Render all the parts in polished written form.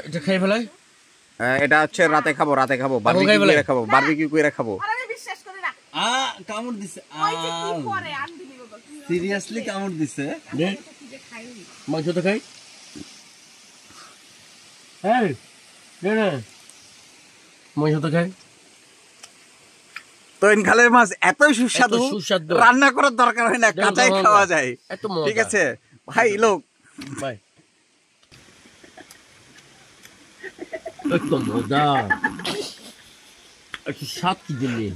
এটা খাই ফেলাই, এটা হচ্ছে রাতে খাবো বারবিকিউ করে খাবো। কামড় দিছে, সিরিয়াসলি কামড় দিছে। মাংস তো খাই, মাংস তো খাই। তো খালের মাছ এতই সুস্বাদু, রান্না করার দরকার হয় না, কাঁচাই খাওয়া যায়। ঠিক আছে ভাই, লোক ভাই একদম মজা, একটু স্বাদ কি জিনিস,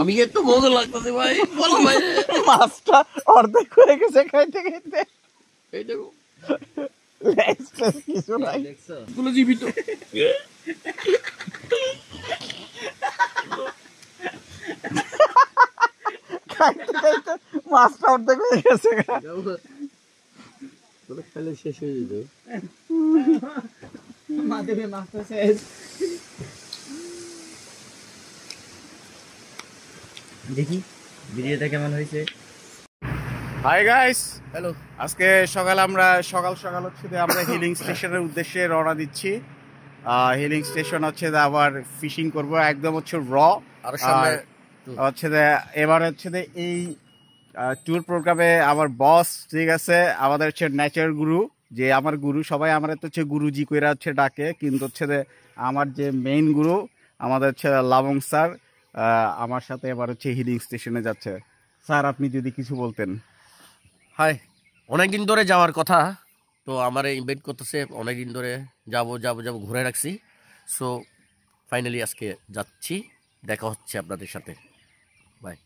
আমি এত মজা লাগতেছে ভাই, বলো ভাই। মাছটা অর্ধেক হয়ে গেছে খাইতে খাইতে, এই দেখো কিছু নাই, কোনো জীবিত মাছটা অর্ধেক হয়ে গেছে, খাইলে শেষ হয়ে যেত। মাছটা শেষ। দেখি ভিডিওটা কেমন হয়েছে। Hi guys, hello. আজকে সকাল সকাল হচ্ছে আমরা হিলিং স্টেশনের উদ্দেশ্যে রওনা দিচ্ছি। হিলিং স্টেশন হচ্ছে আবার ফিশিং করব, একদম হচ্ছে আর হচ্ছে এবার হচ্ছে এই ট্যুর প্রোগ্রামে আমার বস, ঠিক আছে, আমাদের হচ্ছে নেচার গুরু, যে আমার গুরু, সবাই আমার তো হচ্ছে গুরুজি কইরা হচ্ছে ডাকে, কিন্তু হচ্ছে আমার যে মেইন গুরু আমাদের হচ্ছে লাবং স্যার, আমার সাথে এবার হচ্ছে হিলিং স্টেশনে যাচ্ছে। স্যার আপনি যদি কিছু বলতেন। হাই, অনেকদিন ধরে যাওয়ার কথা, তো আমার ইনভাইট করতেছে, অনেকদিন ধরে যাব ঘুরে রাখছি। সো ফাইনালি আজকে যাচ্ছি, দেখা হচ্ছে আপনাদের সাথে, বাই।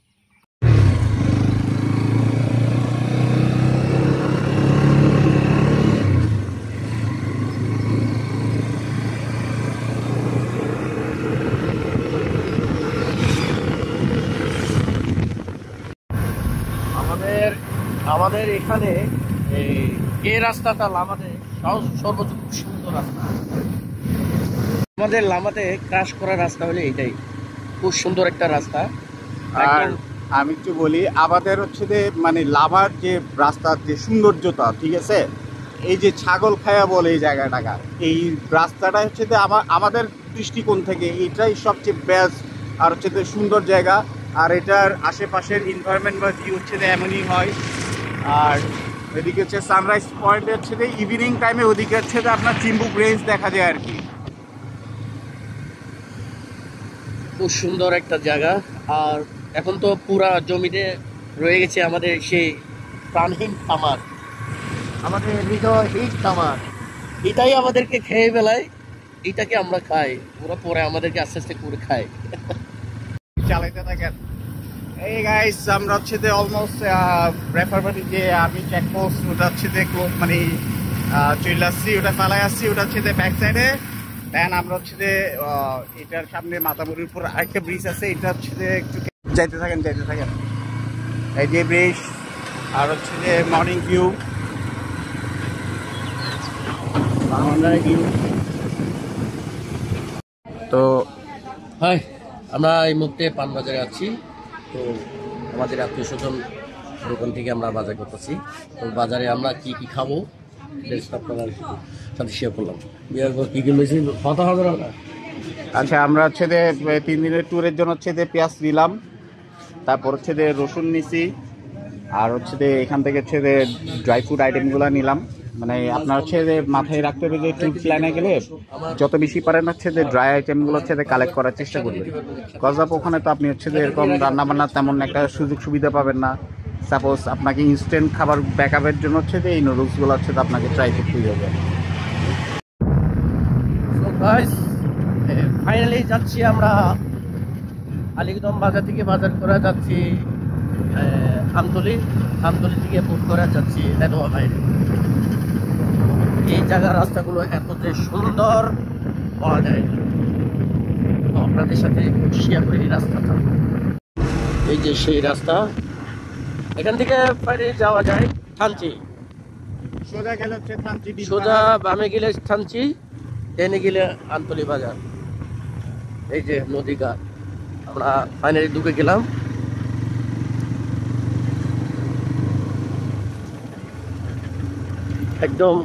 আমাদের এখানে এই রাস্তাটা লামাতে সর্বোচ্চ সুন্দর রাস্তা। আমাদের লামাতে ক্রাশ করার রাস্তা হলে এইটাই, খুব সুন্দর একটা রাস্তা। আর আমি একটু বলি, আমাদের হচ্ছে মানে লাভার যে রাস্তার যে সৌন্দর্যতা, ঠিক আছে, এই যে ছাগল খায়া বলে এই জায়গাটাকা, এই রাস্তাটা হচ্ছে আমাদের দৃষ্টিকোণ থেকে এটাই সবচেয়ে বেস্ট আর হচ্ছে সুন্দর জায়গা। আর এটার আশেপাশের এনভায়রনমেন্ট বা ভিউ হচ্ছে এমনই হয়। আর এদিকে হচ্ছে সানরাইজ পয়েন্ট হচ্ছে ইভিনিং টাইমে, ওদিকে হচ্ছে আপনার চিম্বুক রেঞ্জ দেখা যায় আর কি। খুব সুন্দর একটা জায়গা। আর এখন তো পুরা জমিতে রয়ে গেছে আমাদের সেই প্রাণহীন খামার, আমাদের হৃদয়হীন খামার, এটাই আমাদেরকে খেয়ে ফেলায়, এটাকে আমরা খাই, ওরা পরে আমাদেরকে আস্তে আস্তে করে খায়। চালাইতে থাকেন। এই গাইস, আমরা হচ্ছে অলমোস্ট রেফারবাড়ি যে আর্মি চেকপোস্ট, ওটা হচ্ছে মানে চলে আসছি, ওটা ফালাই আসছি, ওটা হচ্ছে ব্যাক সাইডে। দেন আমরা হচ্ছে এটার সামনে মাতামুড়ির উপর আরেকটা ব্রিজ আছে, এটা হচ্ছে একটু যাইতে থাকেন। এই যে ব্রিজ, আর হচ্ছে মর্নিং ভিউ। তো হাই, আমরা এই মুহূর্তে পানবাজারে আছি। তো আমাদের আত্মীয় স্বজন দোকান থেকে আমরা বাজার করতেছি। তো বাজারে আমরা কি কি খাবো আপনার সাথে শেয়ার করলাম। কি কিনেছি কথা হবে না। আচ্ছা, আমরা হচ্ছে 3 দিনের ট্যুরের জন্য হচ্ছে পেঁয়াজ নিলাম, তারপর হচ্ছে রসুন নিছি, আর হচ্ছে এখান থেকে হচ্ছে ড্রাই ফ্রুট আইটেমগুলো নিলাম। মানে আপনার হচ্ছে মাথায় রাখতে হবে যে ট্যুর প্ল্যানে গেলে যত বেশি পারেন হচ্ছে ড্রাই আইটেমগুলো হচ্ছে কালেক্ট করার চেষ্টা করবেন। কজ ওখানে তো আপনি হচ্ছে এরকম রান্নাবান্না তেমন একটা সুযোগ সুবিধা পাবেন না। সাপোজ আপনাকে ইনস্ট্যান্ট খাবার ব্যাকআপের জন্য হচ্ছে এই নুডলসগুলো হচ্ছে আপনাকে ট্রাই করতেই হবে। ফাইনালি যাচ্ছি আমরা আলিগদম বাজার থেকে বাজার করে যাচ্ছি আমতলি থেকে বুক করে যাচ্ছি নেদোয়া বাইরে। এই জায়গার রাস্তাগুলো এত যে সুন্দর পাওয়া যায়, আপনাদের সাথে শেয়ার করি রাস্তাটা। এই যে সেই রাস্তা, এখান থেকে বাইরে যাওয়া যায় থানচি, সোজা বামে গেলে থানচি, ট্রেনে গেলে আমতলি বাজার। এই যে নদীঘাট, আমরা ফাইনালি ঢুকে গেলাম। একদম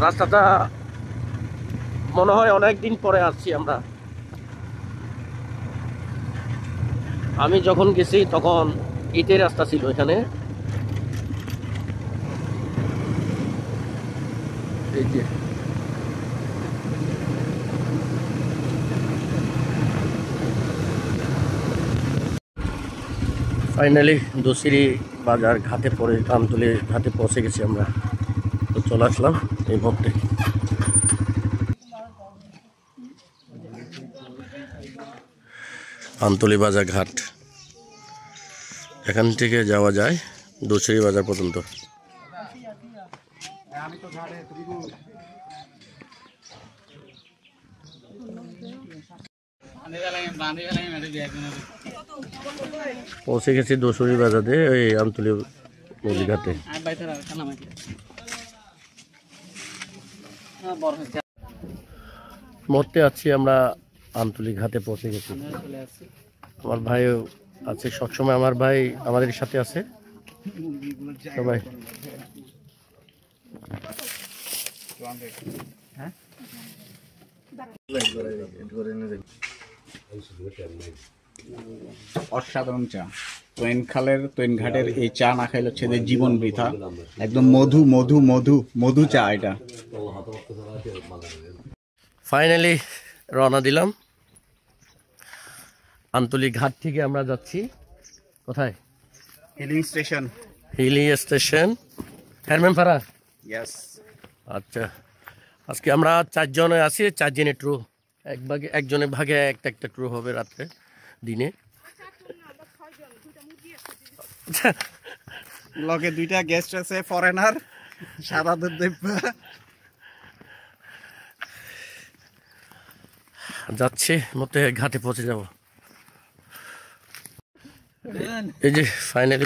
রাস্তাটা মনে হয় অনেক দিন পরে আসছি আমরা। আমি যখন গেছি তখন ইটের রাস্তা ছিল এখানে। এই যে ফাইনালি দোসিরি বাজার ঘাটে পড়ে আমতলী ঘাটে পৌঁছে গেছি আমরা। তো চলে আসলাম এই মুহূর্তে। আমতলী বাজার ঘাট, এখান থেকে যাওয়া যায় দোসিরি বাজার পর্যন্ত। পৌঁছে গেছি দোসরি বাজারে, ওই আমতলী নদীঘাটে। মুহূর্তে আছি আমরা আমতলী ঘাটে পৌঁছে গেছি। আমার ভাইও আছে, সবসময় আমার ভাই আমাদের সাথে আছে সবাই। অসাধারণ চা। তৈন ঘাটের এই চা না খাইলে হচ্ছে জীবন বৃথা। একদম মধু মধু মধু মধু চা এটা। ফাইনালি রওনা দিলাম। আমতলী ঘাট থেকে আমরা যাচ্ছি কোথায়? Healing station. Hili station, Hermenpara. Yes. আচ্ছা, আজকে আমরা 4 জনে আছি, 4 জনের ট্রু। একজনের ভাগে একটা ট্রু হবে রাত্রে দিনে। লগে 2টা গেস্ট আছে ফরেনার, সাদা দুধ যাচ্ছি, মতে ঘাটে পৌঁছে যাব। এই যে ফাইনালি